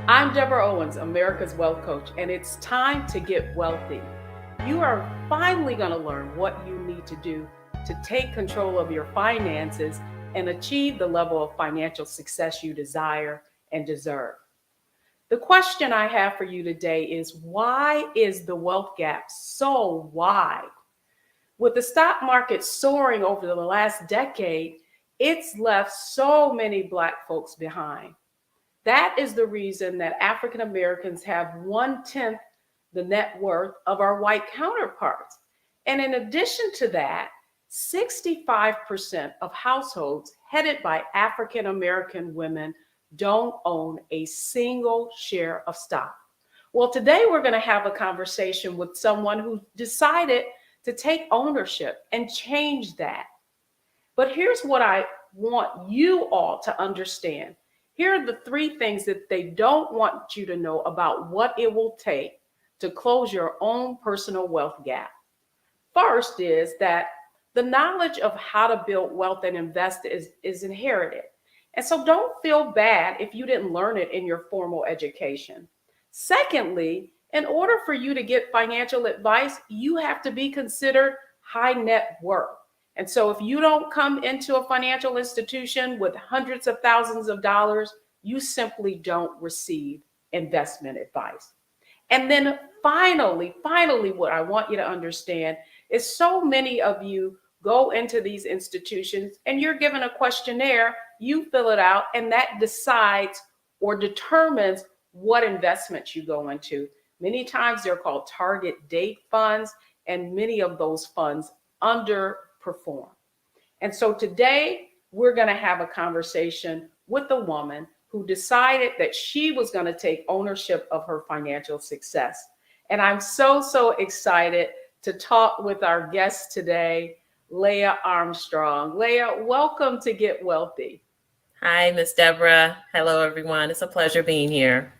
I'm Deborah Owens, America's Wealth Coach, and it's time to get wealthy. You are finally going to learn what you need to do to take control of your finances and achieve the level of financial success you desire and deserve. The question I have for you today is, why is the wealth gap so wide? With the stock market soaring over the last decade, it's left so many Black folks behind. That is the reason that African Americans have 1/10 the net worth of our white counterparts. And in addition to that, 65% of households headed by African American women don't own a single share of stock. Well, today we're going to have a conversation with someone who decided to take ownership and change that. But here's what I want you all to understand. Here are the three things that they don't want you to know about what it will take to close your own personal wealth gap. First is that the knowledge of how to build wealth and invest is inherited. And so don't feel bad if you didn't learn it in your formal education. Secondly, in order for you to get financial advice, you have to be considered high net worth. And so if you don't come into a financial institution with hundreds of thousands of dollars, you simply don't receive investment advice. And then finally, what I want you to understand is so many of you go into these institutions and you're given a questionnaire, you fill it out, and that decides or determines what investments you go into. Many times they're called target date funds, and many of those funds underperform. And so today we're going to have a conversation with a woman who decided that she was going to take ownership of her financial success. And I'm so excited to talk with our guest today, Leigha Armstrong. Leigha, welcome to Get Wealthy. Hi, Miss Deborah. Hello, everyone. It's a pleasure being here.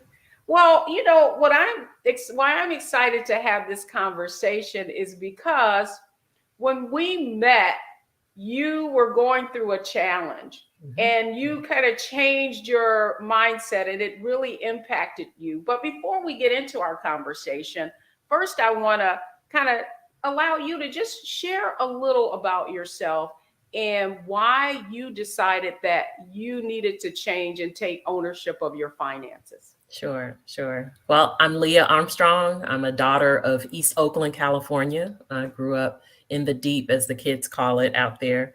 Well, why I'm excited to have this conversation is because when we met, you were going through a challenge and you kind of changed your mindset and it really impacted you. But before we get into our conversation, first I want to kind of allow you to just share a little about yourself and why you decided that you needed to change and take ownership of your finances. Sure. Well, I'm Leigha Armstrong. I'm a daughter of East Oakland, California. I grew up in the deep, as the kids call it out there.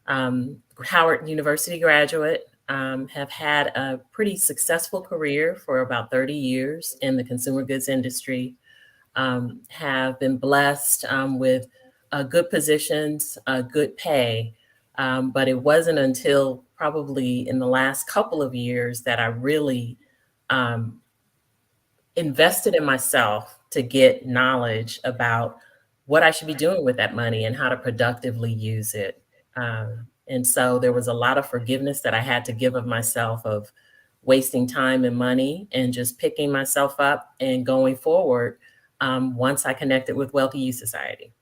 Howard University graduate, have had a pretty successful career for about 30 years in the consumer goods industry. Have been blessed with good positions, good pay. But it wasn't until probably in the last couple of years that I really invested in myself to get knowledge about what I should be doing with that money and how to productively use it. And so there was a lot of forgiveness that I had to give of myself of wasting time and money and just picking myself up and going forward once I connected with Wealthy Youth Society.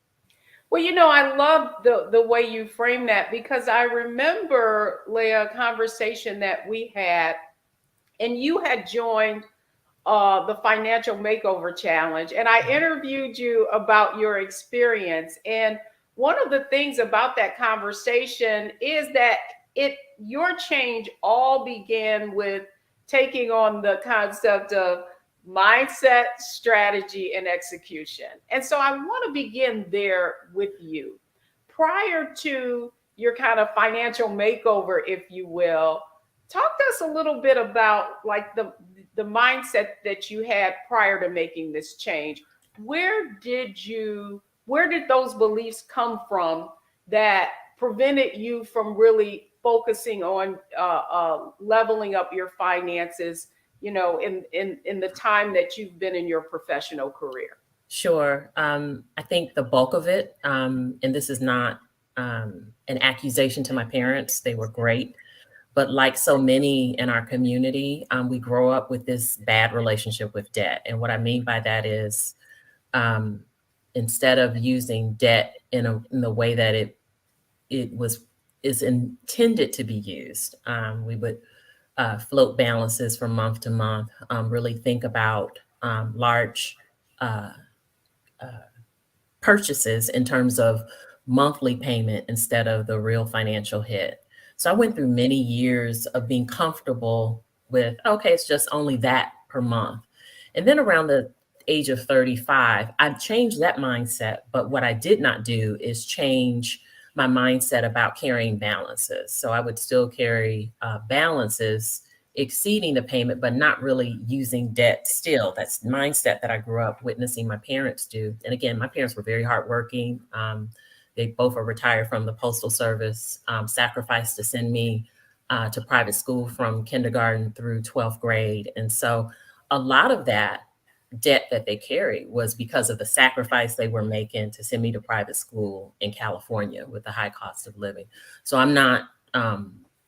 Well, I love the way you frame that because I remember, Leigha, a conversation that we had, and you had joined the Financial Makeover Challenge, and I interviewed you about your experience. And one of the things about that conversation is that your change all began with taking on the concept of mindset, strategy, and execution. And so I want to begin there with you. Prior to your kind of financial makeover, if you will, talk to us a little bit about like the mindset that you had prior to making this change. Where did those beliefs come from that prevented you from really focusing on leveling up your finances, in the time that you've been in your professional career? Sure. I think the bulk of it, and this is not an accusation to my parents, they were great. But like so many in our community, we grow up with this bad relationship with debt. And what I mean by that is instead of using debt in the way that it is intended to be used, we would float balances from month to month, really think about large uh, purchases in terms of monthly payment instead of the real financial hit. So I went through many years of being comfortable with, okay, it's just only that per month. And then around the age of 35, I changed that mindset. But what I did not do is change my mindset about carrying balances. So I would still carry balances exceeding the payment, but not really using debt still. That's the mindset that I grew up witnessing my parents do. And again, my parents were very hardworking. They both are retired from the Postal Service, sacrificed to send me to private school from kindergarten through 12th grade. And so a lot of that debt that they carried was because of the sacrifice they were making to send me to private school in California with the high cost of living. So I'm not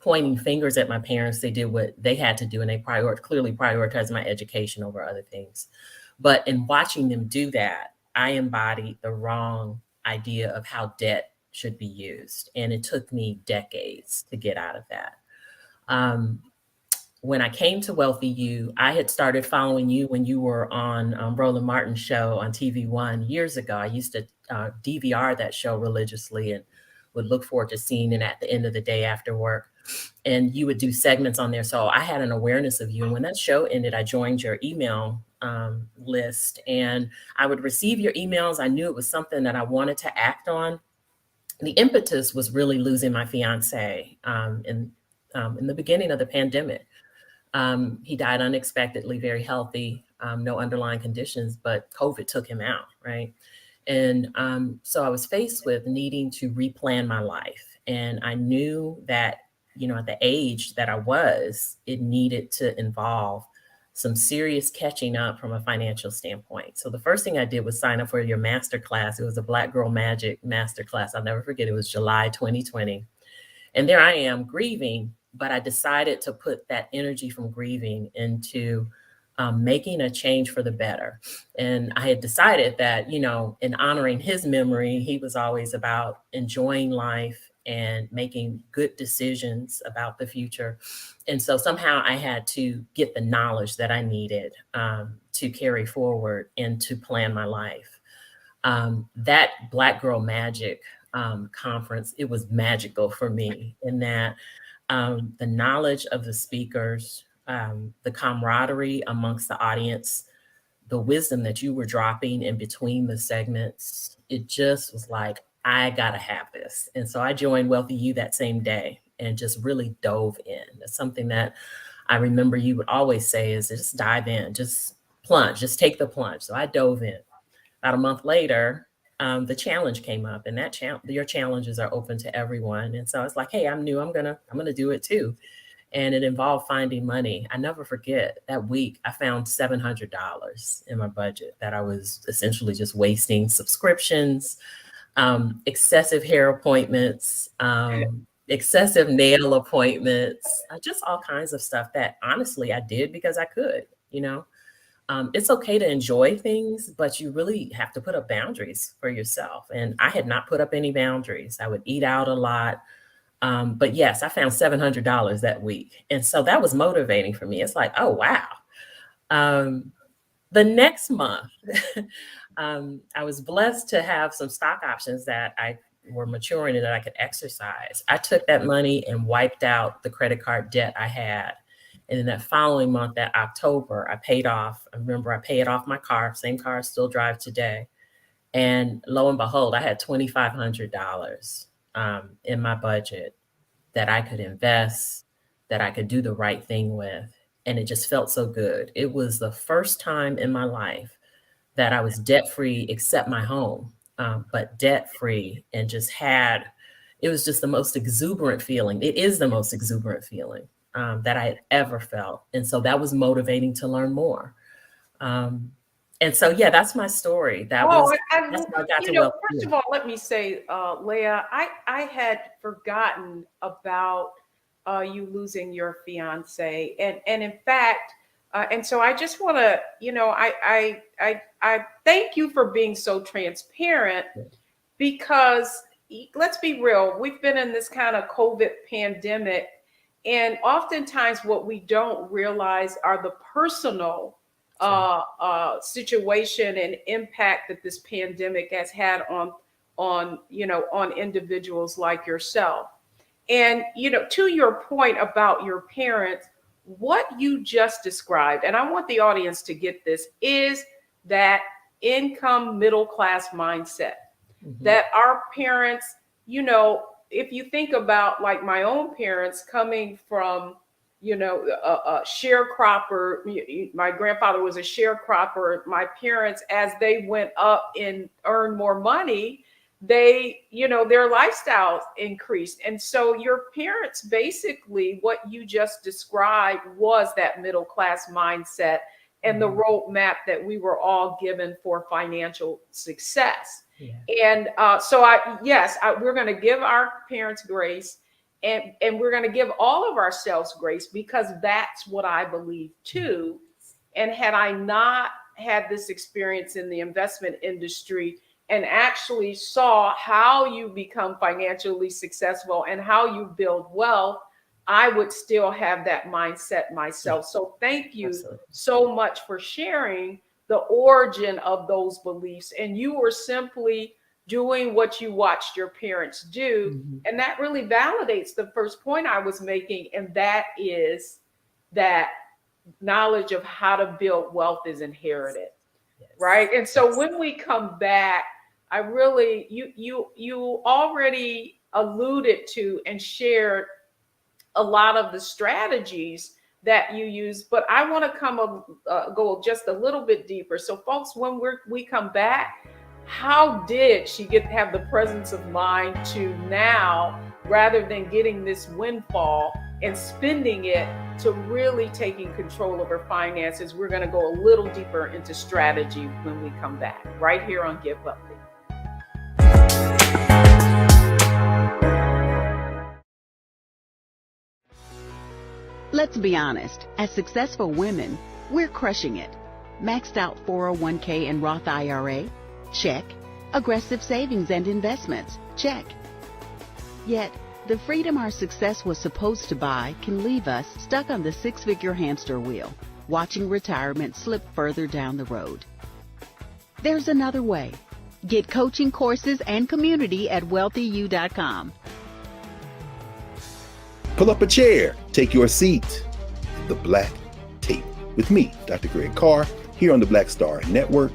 pointing fingers at my parents. They did what they had to do, and they clearly prioritized my education over other things. But in watching them do that, I embodied the wrong idea of how debt should be used. And it took me decades to get out of that. Um, when I came to Wealthy You, I had started following you when you were on Roland Martin's show on TV1 years ago. I used to DVR that show religiously and would look forward to seeing it at the end of the day after work. And you would do segments on there. So I had an awareness of you. And when that show ended, I joined your email list, and I would receive your emails. I knew it was something that I wanted to act on. The impetus was really losing my fiance in the beginning of the pandemic. He died unexpectedly, very healthy, no underlying conditions, but COVID took him out, right? And so I was faced with needing to replan my life. And I knew that, at the age that I was, it needed to involve some serious catching up from a financial standpoint. So the first thing I did was sign up for your master class. It was a Black Girl Magic master class. I'll never forget. It was July 2020. And there I am grieving, but I decided to put that energy from grieving into making a change for the better. And I had decided that, in honoring his memory, he was always about enjoying life and making good decisions about the future. And so somehow I had to get the knowledge that I needed to carry forward and to plan my life. That Black Girl Magic conference, it was magical for me in that the knowledge of the speakers, the camaraderie amongst the audience, the wisdom that you were dropping in between the segments, it just was like, I gotta have this. And so I joined Wealthy You that same day and just really dove in. That's something that I remember you would always say is just dive in, just plunge, just take the plunge. So I dove in. About a month later, the challenge came up, and your challenges are open to everyone. And so it's like, hey, I'm new. I'm gonna do it too. And it involved finding money. I never forget that week. I found $700 in my budget that I was essentially just wasting subscriptions, excessive hair appointments, excessive nail appointments, just all kinds of stuff that honestly I did because I could. It's okay to enjoy things, but you really have to put up boundaries for yourself. And I had not put up any boundaries. I would eat out a lot. But yes, I found $700 that week. And so that was motivating for me. It's like, oh, wow. The next month, I was blessed to have some stock options that I were maturing and that I could exercise. I took that money and wiped out the credit card debt I had. And then that following month, that October, I remember I paid off my car, same car I still drive today. And lo and behold, I had $2,500 in my budget that I could invest, that I could do the right thing with. And it just felt so good. It was the first time in my life that I was debt free, except my home, but debt free, and it was just the most exuberant feeling. It is the most exuberant feeling that I had ever felt. And so that was motivating to learn more. And so, yeah, that's my story. That's how I got to Wealthy You. First of all, let me say, Leigha, I had forgotten about you losing your fiance, and in fact, and so I just want to, I thank you for being so transparent, because let's be real, we've been in this kind of COVID pandemic, And oftentimes, what we don't realize are the personal situation and impact that this pandemic has had on individuals like yourself. And to your point about your parents, what you just described, and I want the audience to get this, is that income middle class mindset that our parents, if you think about like my own parents coming from, a sharecropper. My grandfather was a sharecropper. My parents, as they went up and earned more money, their lifestyles increased. And so your parents, basically, what you just described was that middle class mindset and the roadmap that we were all given for financial success. Yeah. And we're going to give our parents grace, and we're going to give all of ourselves grace, because that's what I believe too. And had I not had this experience in the investment industry and actually saw how you become financially successful and how you build wealth, I would still have that mindset myself. So thank you so much for sharing the origin of those beliefs. And you were simply doing what you watched your parents do. And that really validates the first point I was making. And that is that knowledge of how to build wealth is inherited. Yes. Right. And so when we come back, I really, you already alluded to and shared a lot of the strategies that you use, but I want to go just a little bit deeper. So folks, when we come back, how did she have the presence of mind to now, rather than getting this windfall and spending it, to really taking control of her finances? We're going to go a little deeper into strategy when we come back, right here on Get Wealthy. Let's be honest, as successful women, we're crushing it. Maxed out 401k and Roth IRA? Check. Aggressive savings and investments? Check. Yet, the freedom our success was supposed to buy can leave us stuck on the six-figure hamster wheel, watching retirement slip further down the road. There's another way. Get coaching courses and community at wealthyu.com. Pull up a chair, take your seat. The Black Tape with me, Dr. Greg Carr, here on the Black Star Network.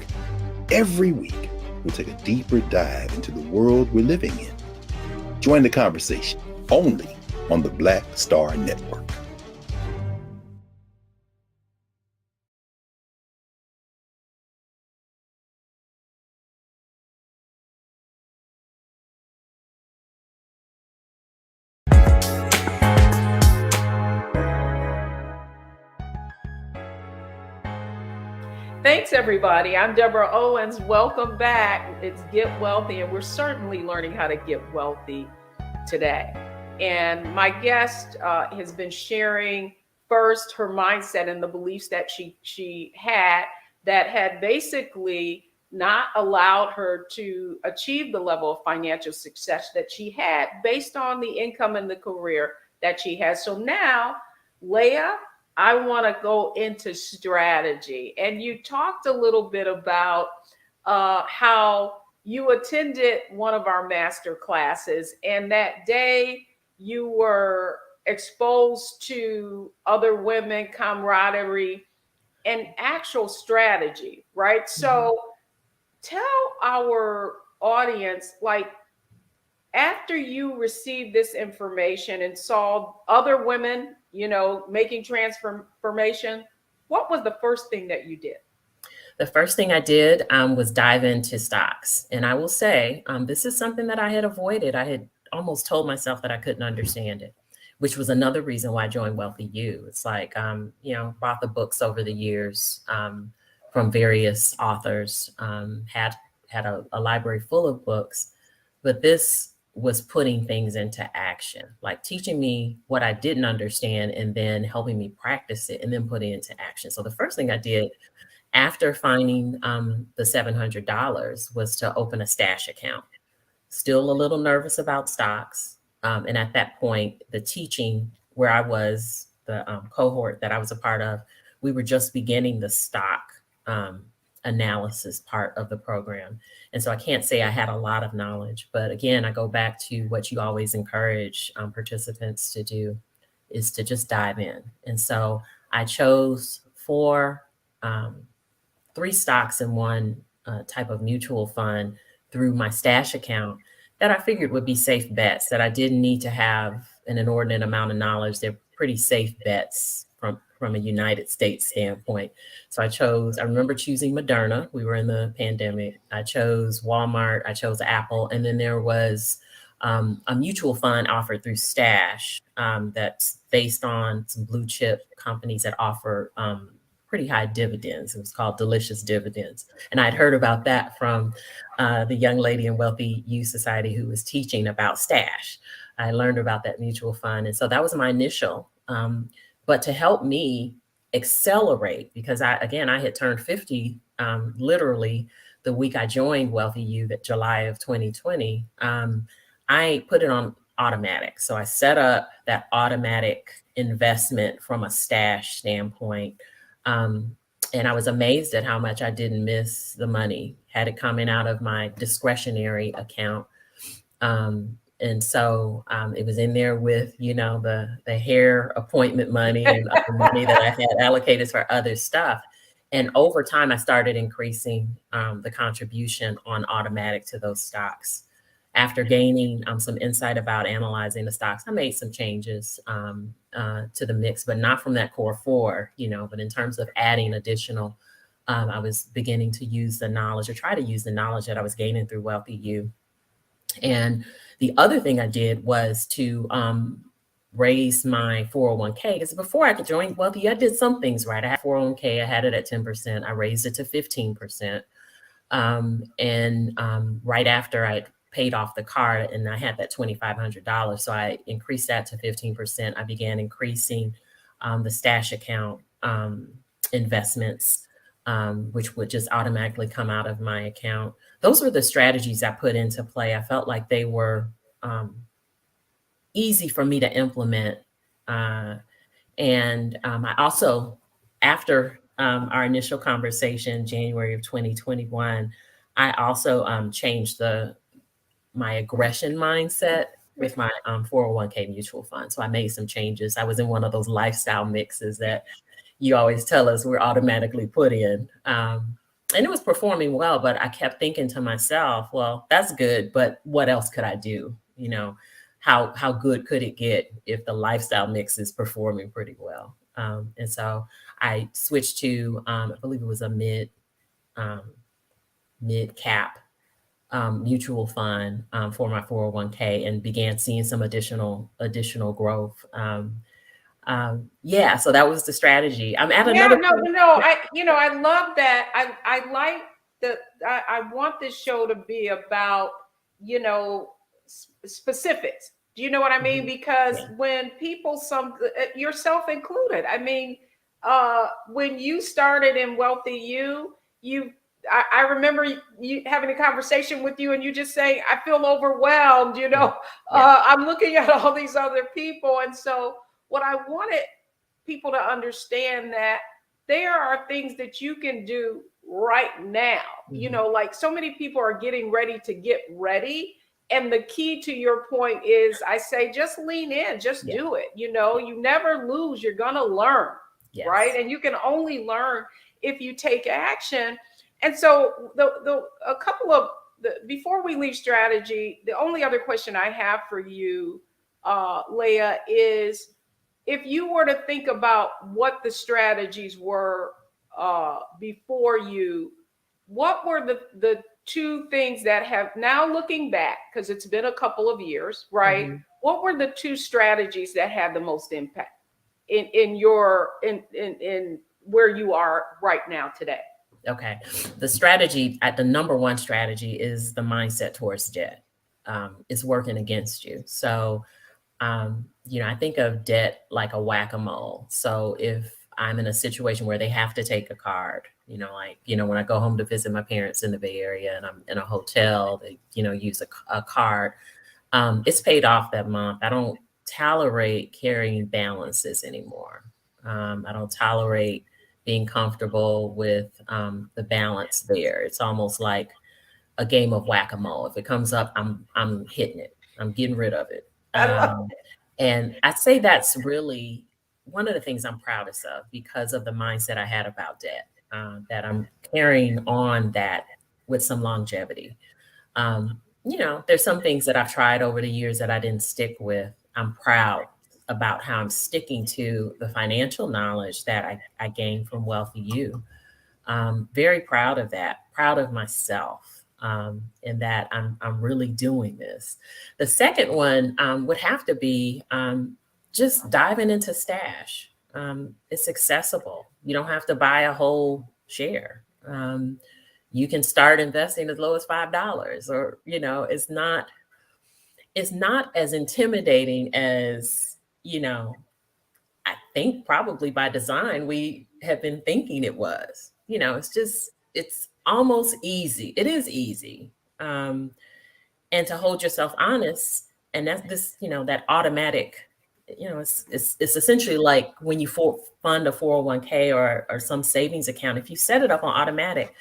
Every week, we'll take a deeper dive into the world we're living in. Join the conversation only on the Black Star Network. Thanks, everybody. I'm Deborah Owens. Welcome back. It's Get Wealthy, and we're certainly learning how to get wealthy today. And my guest has been sharing first her mindset and the beliefs that she had that had basically not allowed her to achieve the level of financial success that she had based on the income and the career that she has. So now, Leigha, I want to go into strategy. And you talked a little bit about how you attended one of our master classes, and that day you were exposed to other women, camaraderie, and actual strategy, right? So tell our audience, like, after you received this information and saw other women, making transformation, what was the first thing that you did? The first thing I did was dive into stocks. And I will say, this is something that I had avoided. I had almost told myself that I couldn't understand it, which was another reason why I joined Wealthy You. It's like, bought the books over the years from various authors, had a library full of books, but this was putting things into action, like teaching me what I didn't understand and then helping me practice it and then put it into action. So the first thing I did after finding the $700 was to open a stash account. Still a little nervous about stocks. And at that point, the teaching where I was, the cohort that I was a part of, we were just beginning the stock analysis part of the program. And so I can't say I had a lot of knowledge, but again, I go back to what you always encourage participants to do, is to just dive in. And so I chose three stocks and one type of mutual fund through my stash account that I figured would be safe bets, that I didn't need to have an inordinate amount of knowledge. They're pretty safe bets from a United States standpoint. So I remember choosing Moderna. We were in the pandemic. I chose Walmart, I chose Apple, and then there was a mutual fund offered through Stash that's based on some blue chip companies that offer pretty high dividends. It was called Delicious Dividends. And I'd heard about that from the young lady in Wealthy Youth Society who was teaching about Stash. I learned about that mutual fund. And so that was my initial. But to help me accelerate, because I had turned 50 literally the week I joined Wealthy Youth at July of 2020, I put it on automatic. So I set up that automatic investment from a stash standpoint. And I was amazed at how much I didn't miss the money, had it coming out of my discretionary account. And so it was in there with, the hair appointment money and other money that I had allocated for other stuff. And over time, I started increasing the contribution on automatic to those stocks. After gaining some insight about analyzing the stocks, I made some changes to the mix, but not from that core four, but in terms of adding additional, I was beginning to use the knowledge, or try to use the knowledge that I was gaining through Wealthy You. And the other thing I did was to raise my 401k, because before I could join Wealthy, I did some things right. I had 401k, I had it at 10%. I raised it to 15%. And right after I paid off the card and I had that $2,500, so I increased that to 15%. I began increasing the stash account investments, which would just automatically come out of my account. Those were the strategies I put into play. I felt like they were easy for me to implement. And I also, after our initial conversation, January of 2021, I also changed my aggression mindset with my 401k mutual fund. So I made some changes. I was in one of those lifestyle mixes that you always tell us we're automatically put in. And it was performing well, but I kept thinking to myself, well, that's good, but what else could I do? How good could it get if the lifestyle mix is performing pretty well? And so I switched to, I believe it was a mid cap mutual fund for my 401k, and began seeing some additional growth. So that was the strategy. I'm at another. No. I love that. I like I want this show to be about, specifics. Do you know what I mean? Mm-hmm. Because when people, yourself included, when you started in Wealthy I remember you having a conversation with you, and you just saying, I feel overwhelmed, I'm looking at all these other people. And so what I wanted people to understand, that there are things that you can do right now, like so many people are getting ready to get ready. And the key to your point is, I say, just lean in, just do it. You never lose, you're going to learn, right? And you can only learn if you take action. And so before we leave strategy, the only other question I have for you, Leigha, is if you were to think about what the strategies were before you, what were the two things that have, now looking back, because it's been a couple of years, right? Mm-hmm. What were the two strategies that had the most impact in where you are right now today? Okay. The number one strategy is the mindset towards debt. It's working against you. So, I think of debt like a whack-a-mole. So if I'm in a situation where they have to take a card, when I go home to visit my parents in the Bay Area and I'm in a hotel, they, use a card, it's paid off that month. I don't tolerate carrying balances anymore. I don't tolerate being comfortable with the balance there. It's almost like a game of whack-a-mole. If it comes up, I'm hitting it. I'm getting rid of it. I love And I'd say that's really one of the things I'm proudest of because of the mindset I had about debt, that I'm carrying on that with some longevity. There's some things that I've tried over the years that I didn't stick with. I'm proud about how I'm sticking to the financial knowledge that I gained from Wealthy You. Very proud of that, proud of myself, in that I'm really doing this. The second one would have to be just diving into Stash. It's accessible. You don't have to buy a whole share. You can start investing as low as $5, or it's not as intimidating as I think probably by design we have been thinking it was. It's almost easy. It is easy. And to hold yourself honest, and that's this, that automatic, it's essentially like when you fund a 401k or some savings account. If you set it up on automatic,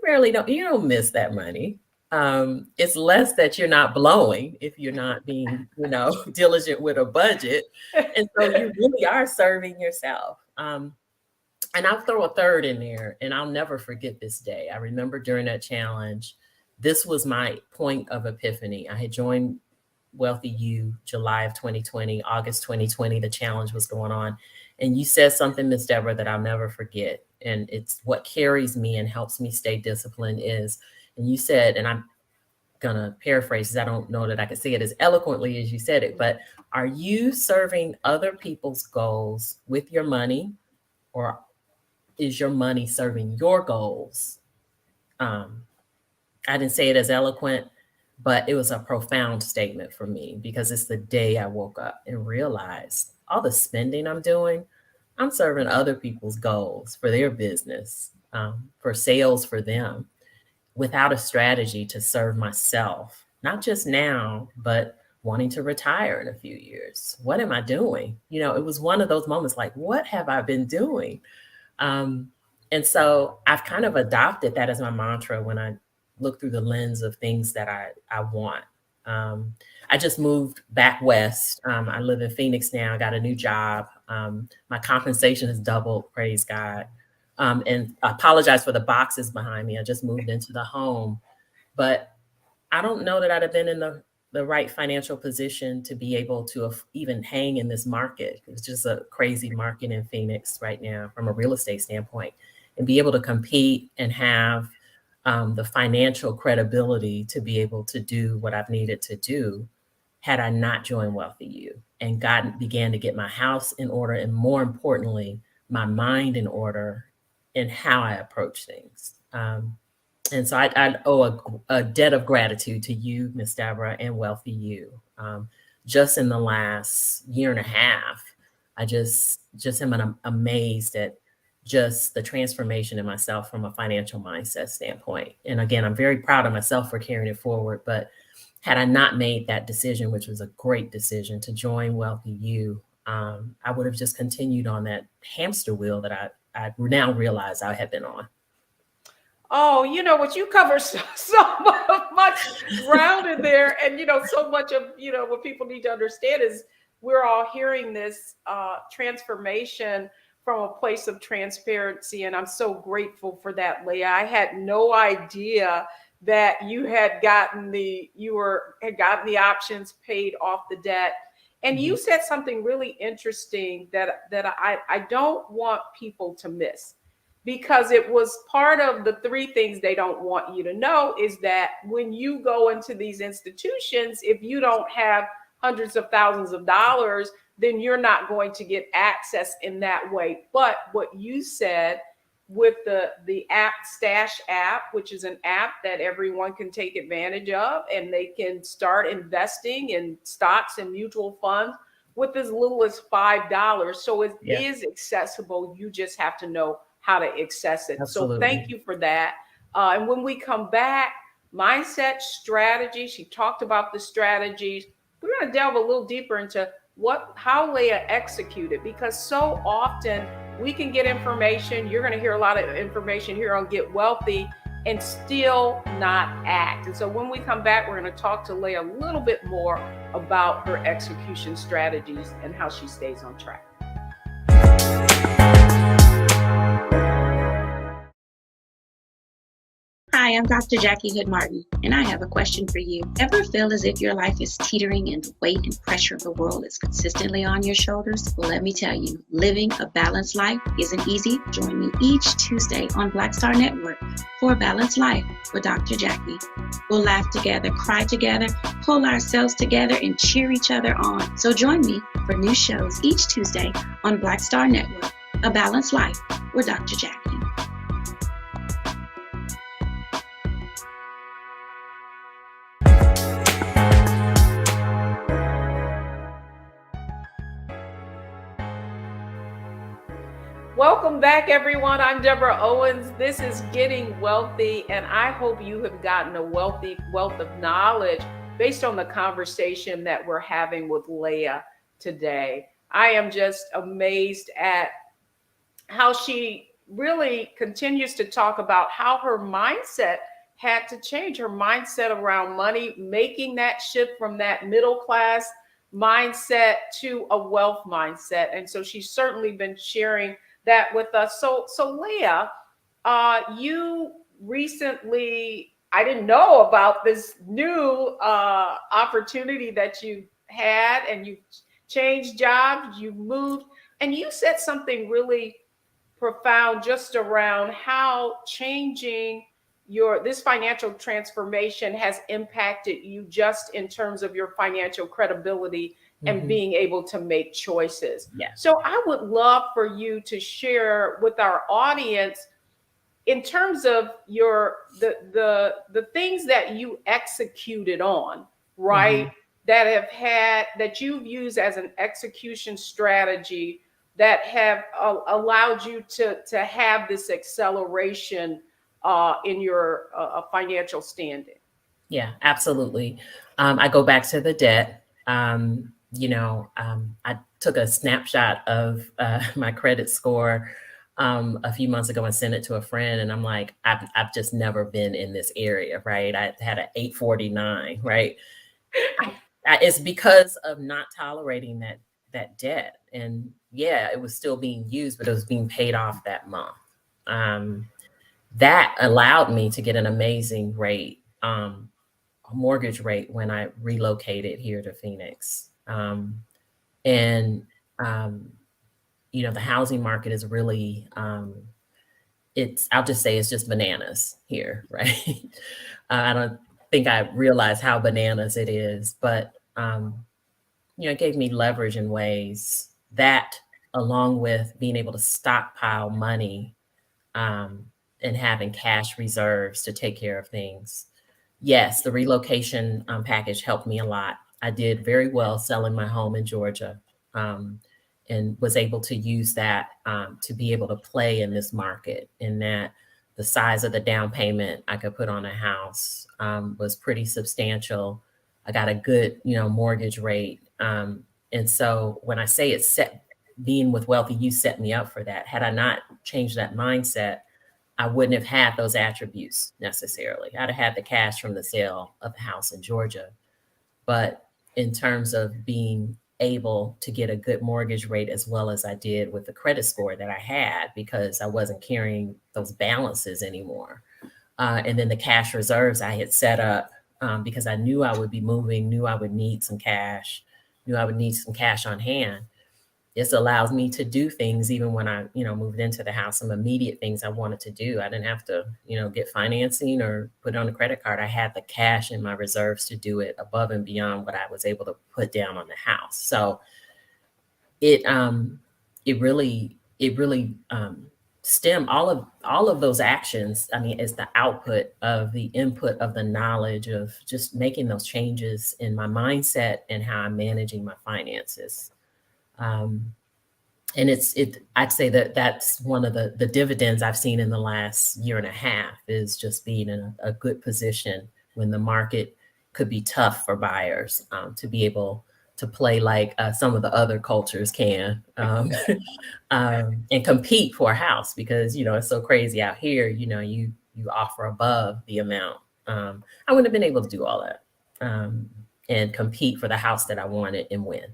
you don't miss that money. It's less that you're not blowing if you're not being, diligent with a budget. And so you really are serving yourself. And I'll throw a third in there, and I'll never forget this day. I remember during that challenge, this was my point of epiphany. I had joined Wealthy You July of 2020, August 2020, the challenge was going on. And you said something, Miss Deborah, that I'll never forget. And it's what carries me and helps me stay disciplined and you said, and I'm going to paraphrase because I don't know that I can say it as eloquently as you said it, but are you serving other people's goals with your money, or is your money serving your goals? I didn't say it as eloquent, but it was a profound statement for me because it's the day I woke up and realized all the spending I'm doing, I'm serving other people's goals for their business, for sales for them, without a strategy to serve myself, not just now, but wanting to retire in a few years. What am I doing? It was one of those moments like, what have I been doing? And so I've kind of adopted that as my mantra when I look through the lens of things that I want. I just moved back west. I live in Phoenix now. I got a new job. My compensation has doubled, praise God. And I apologize for the boxes behind me. I just moved into the home, but I don't know that I'd have been in the right financial position to be able to even hang in this market. It's just a crazy market in Phoenix right now from a real estate standpoint, and be able to compete and have the financial credibility to be able to do what I've needed to do had I not joined Wealthy You and began to get my house in order, and more importantly, my mind in order in how I approach things. And so I owe a debt of gratitude to you, Miss Deborah, and Wealthy You. Just in the last year and a half, I just am amazed at just the transformation in myself from a financial mindset standpoint. And again, I'm very proud of myself for carrying it forward. But had I not made that decision, which was a great decision to join Wealthy You, I would have just continued on that hamster wheel that I now realize I had been on. Oh, what you cover so much ground in there. And, so much of, what people need to understand is we're all hearing this transformation from a place of transparency. And I'm so grateful for that, Leigha. I had no idea that you had gotten the options, paid off the debt. And you said something really interesting that I don't want people to miss, because it was part of the three things they don't want you to know is that when you go into these institutions, if you don't have hundreds of thousands of dollars, then you're not going to get access in that way. But what you said with the app, Stash app, which is an app that everyone can take advantage of, and they can start investing in stocks and mutual funds with as little as $5. So it is accessible. You just have to know how to access it. Absolutely. So thank you for that. And when we come back, mindset strategy, she talked about the strategies. We're going to delve a little deeper into how Leigha executed, because so often we can get information. You're going to hear a lot of information here on Get Wealthy and still not act. And so when we come back, we're going to talk to Leigha a little bit more about her execution strategies and how she stays on track. Hi, I'm Dr. Jackie Hood Martin, and I have a question for you. Ever feel as if your life is teetering and the weight and pressure of the world is consistently on your shoulders? Well, let me tell you, living a balanced life isn't easy. Join me each Tuesday on Black Star Network for A Balanced Life with Dr. Jackie. We'll laugh together, cry together, pull ourselves together, and cheer each other on. So join me for new shows each Tuesday on Black Star Network, A Balanced Life with Dr. Jackie. Welcome back, everyone. I'm Deborah Owens. This is Getting Wealthy, and I hope you have gotten a wealth of knowledge based on the conversation that we're having with Leigha today. I am just amazed at how she really continues to talk about how her mindset had to change, her mindset around money, making that shift from that middle class mindset to a wealth mindset. And so she's certainly been sharing that with us. So Leigha, you recently, I didn't know about this new opportunity that you had, and you changed jobs, you moved, and you said something really profound just around how changing this financial transformation has impacted you just in terms of your financial credibility and being able to make choices. Yeah. So I would love for you to share with our audience in terms of the things that you executed on, right? That you've used as an execution strategy that have allowed you to have this acceleration in your financial standing. Yeah, absolutely. I go back to the debt. I took a snapshot of my credit score a few months ago and sent it to a friend. And I'm like, I've just never been in this area, right? I had an 849, right? It's because of not tolerating that debt. And yeah, it was still being used, but it was being paid off that month. That allowed me to get an amazing rate, a mortgage rate, when I relocated here to Phoenix. The housing market is really, I'll just say it's just bananas here, right? I don't think I realize how bananas it is, but, it gave me leverage in ways that, along with being able to stockpile money, and having cash reserves to take care of things. Yes, the relocation package helped me a lot. I did very well selling my home in Georgia, and was able to use that to be able to play in this market, in that the size of the down payment I could put on a house was pretty substantial. I got a good, mortgage rate. And so when I say being with Wealthy, you set me up for that. Had I not changed that mindset, I wouldn't have had those attributes necessarily. I'd have had the cash from the sale of the house in Georgia. But in terms of being able to get a good mortgage rate, as well as I did with the credit score that I had, because I wasn't carrying those balances anymore. And then the cash reserves I had set up because I knew I would be moving, knew I would need some cash, knew I would need some cash on hand. This allows me to do things even when I, moved into the house, some immediate things I wanted to do. I didn't have to, get financing or put it on a credit card. I had the cash in my reserves to do it above and beyond what I was able to put down on the house. So it really stemmed all of those actions. I mean, is the output of the input of the knowledge of just making those changes in my mindset and how I'm managing my finances. And I'd say that that's one of the dividends I've seen in the last year and a half, is just being in a good position when the market could be tough for buyers, to be able to play like some of the other cultures can, and compete for a house, because, it's so crazy out here, you offer above the amount. I wouldn't have been able to do all that, and compete for the house that I wanted and win.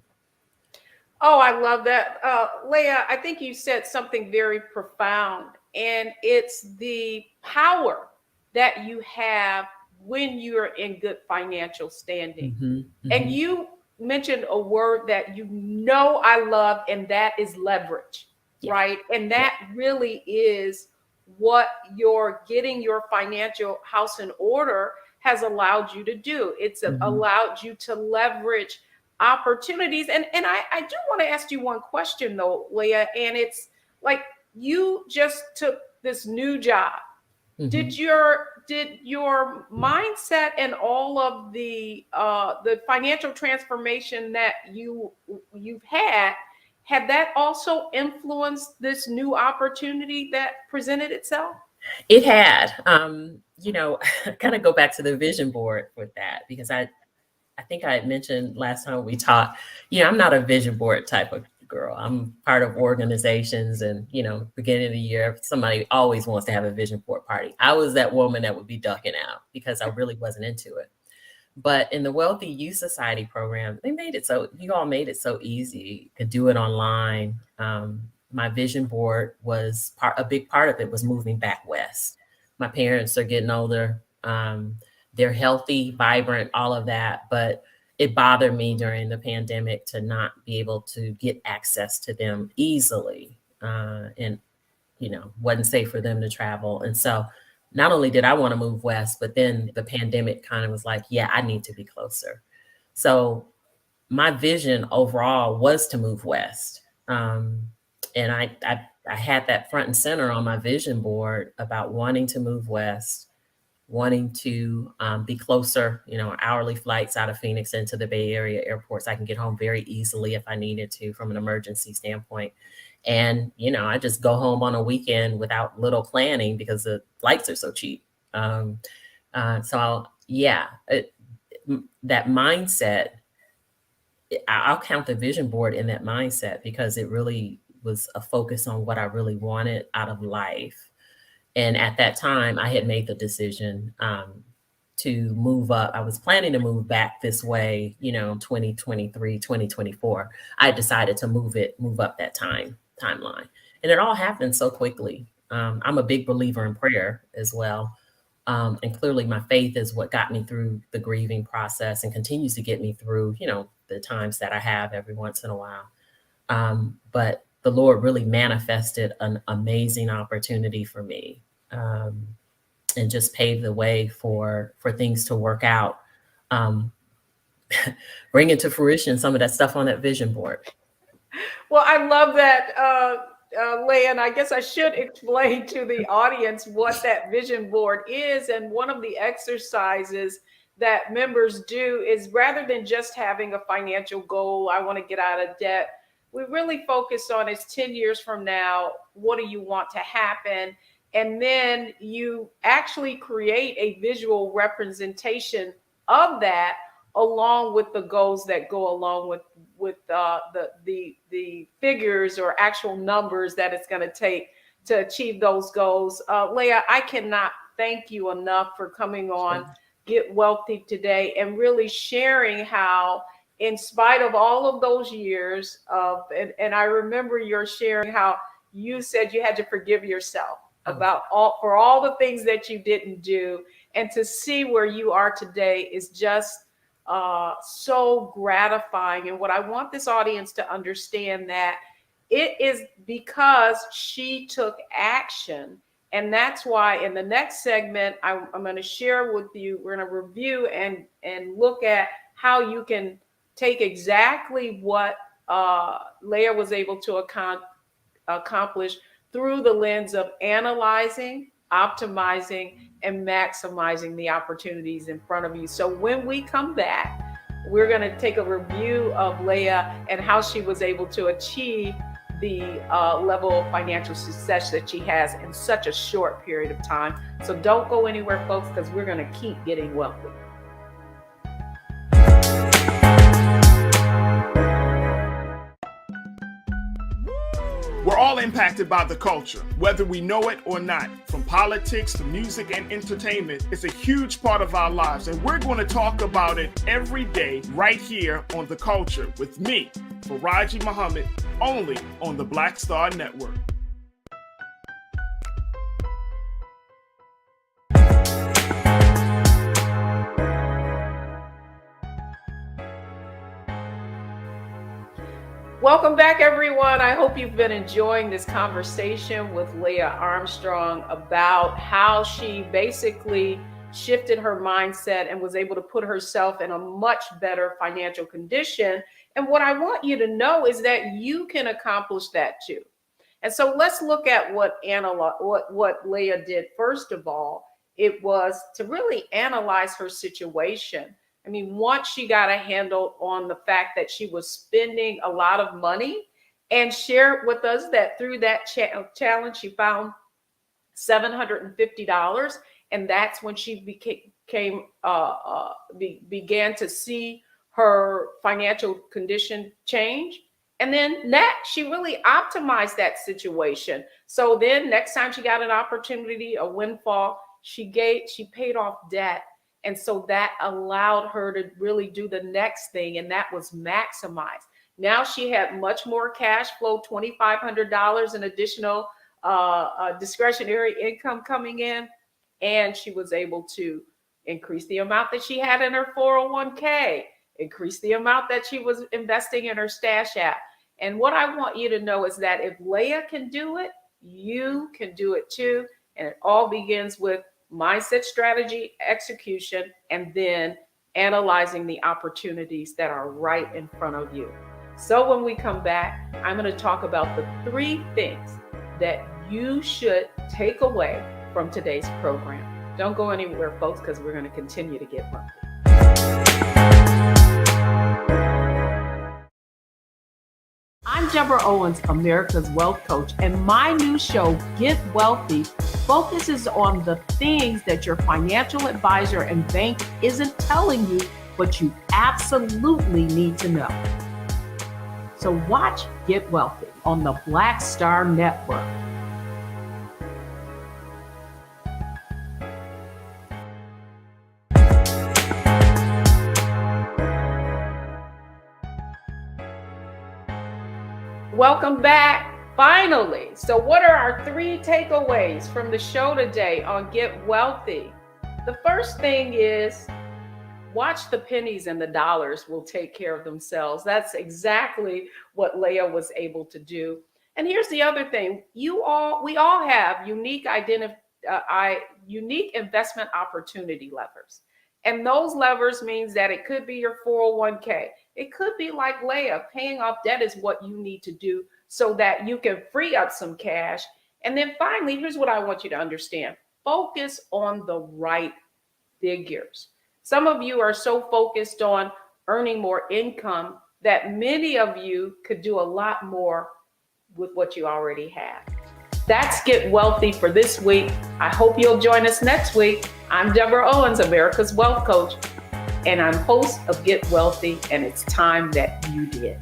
Oh, I love that. Leigha, I think you said something very profound, and it's the power that you have when you're in good financial standing. Mm-hmm. And you mentioned a word that I love, and that is leverage, right? And that really is what your getting your financial house in order has allowed you to do. It's allowed you to leverage opportunities. And I do want to ask you one question though, Leigha, and it's like, you just took this new job. Did your mindset and all of the financial transformation that you've had that also influenced this new opportunity that presented itself? It had. Kind of go back to the vision board with that, because I think I had mentioned last time we talked, I'm not a vision board type of girl. I'm part of organizations, and, beginning of the year, somebody always wants to have a vision board party. I was that woman that would be ducking out because I really wasn't into it. But in the Wealthy Youth Society program, you all made it so easy. You could do it online. My vision board was a big part of it was moving back west. My parents are getting older. They're healthy, vibrant, all of that. But it bothered me during the pandemic to not be able to get access to them easily. And, wasn't safe for them to travel. And so not only did I want to move west, but then the pandemic kind of was like, yeah, I need to be closer. So my vision overall was to move west. And I had that front and center on my vision board about wanting to move west, wanting to be closer, hourly flights out of Phoenix into the Bay Area airports. I can get home very easily if I needed to from an emergency standpoint. And, I just go home on a weekend without little planning because the flights are so cheap. That mindset, I'll count the vision board in that mindset, because it really was a focus on what I really wanted out of life. And at that time, I had made the decision to move up. I was planning to move back this way, 2023, 2024. I decided to move up that timeline. And it all happened so quickly. I'm a big believer in prayer as well. And clearly my faith is what got me through the grieving process and continues to get me through, the times that I have every once in a while. But the Lord really manifested an amazing opportunity for me, and just paved the way for things to work out, bring into fruition some of that stuff on that vision board. Well, I love that, Leigha, and I guess I should explain to the audience what that vision board is. And one of the exercises that members do is, rather than just having a financial goal, I want to get out of debt, we really focus on, it's 10 years from now, what do you want to happen? And then you actually create a visual representation of that, along with the goals that go along with the figures or actual numbers that it's going to take to achieve those goals. Leigha, I cannot thank you enough for coming on Get Wealthy today and really sharing how, in spite of all of those years and I remember your sharing how you said you had to forgive yourself about all the things that you didn't do, and to see where you are today is just so gratifying. And what I want this audience to understand, that it is because she took action. And that's why in the next segment, I'm going to share with you, we're going to review and look at how you can take exactly what Leigha was able to accomplish through the lens of analyzing, optimizing, and maximizing the opportunities in front of you. So when we come back, we're going to take a review of Leigha and how she was able to achieve the level of financial success that she has in such a short period of time. So don't go anywhere, folks, because we're going to keep getting wealthy. impacted by the culture, whether we know it or not. From politics to music and entertainment, it's a huge part of our lives, and we're going to talk about it every day right here on The Culture with me, Faraji Muhammad, only on the Black Star Network. Welcome back, everyone. I hope you've been enjoying this conversation with Leigha Armstrong about how she basically shifted her mindset and was able to put herself in a much better financial condition. And what I want you to know is that you can accomplish that too. And so let's look at what Leigha did. First of all, it was to really analyze her situation. I mean, once she got a handle on the fact that she was spending a lot of money, and shared with us that through that challenge, she found $750. And that's when she began to see her financial condition change. And then next, she really optimized that situation. So then next time she got an opportunity, a windfall, she paid off debt. And so that allowed her to really do the next thing, and that was maximize. Now she had much more cash flow, $2,500 in additional discretionary income coming in, and she was able to increase the amount that she had in her 401k, increase the amount that she was investing in her stash app. And what I want you to know is that if Leigha can do it, you can do it too. And it all begins with mindset, strategy, execution, and then analyzing the opportunities that are right in front of you. So when we come back, I'm going to talk about the 3 things that you should take away from today's program. Don't go anywhere, folks, because we're going to continue to get wealthy. I'm Deborah Owens, America's Wealth Coach, and my new show, Get Wealthy, focuses on the things that your financial advisor and bank isn't telling you, but you absolutely need to know. So watch Get Wealthy on the Black Star Network. Welcome back. Finally. So what are our 3 takeaways from the show today on Get Wealthy? The first thing is watch the pennies and the dollars will take care of themselves. That's exactly what Leigha was able to do. And here's the other thing. We all have unique investment opportunity levers. And those levers means that it could be your 401k. It could be like Leigha, paying off debt is what you need to do so that you can free up some cash. And then finally, here's what I want you to understand. Focus on the right figures. Some of you are so focused on earning more income that many of you could do a lot more with what you already have. That's Get Wealthy for this week. I hope you'll join us next week. I'm Deborah Owens, America's Wealth Coach, and I'm host of Get Wealthy, and it's time that you did.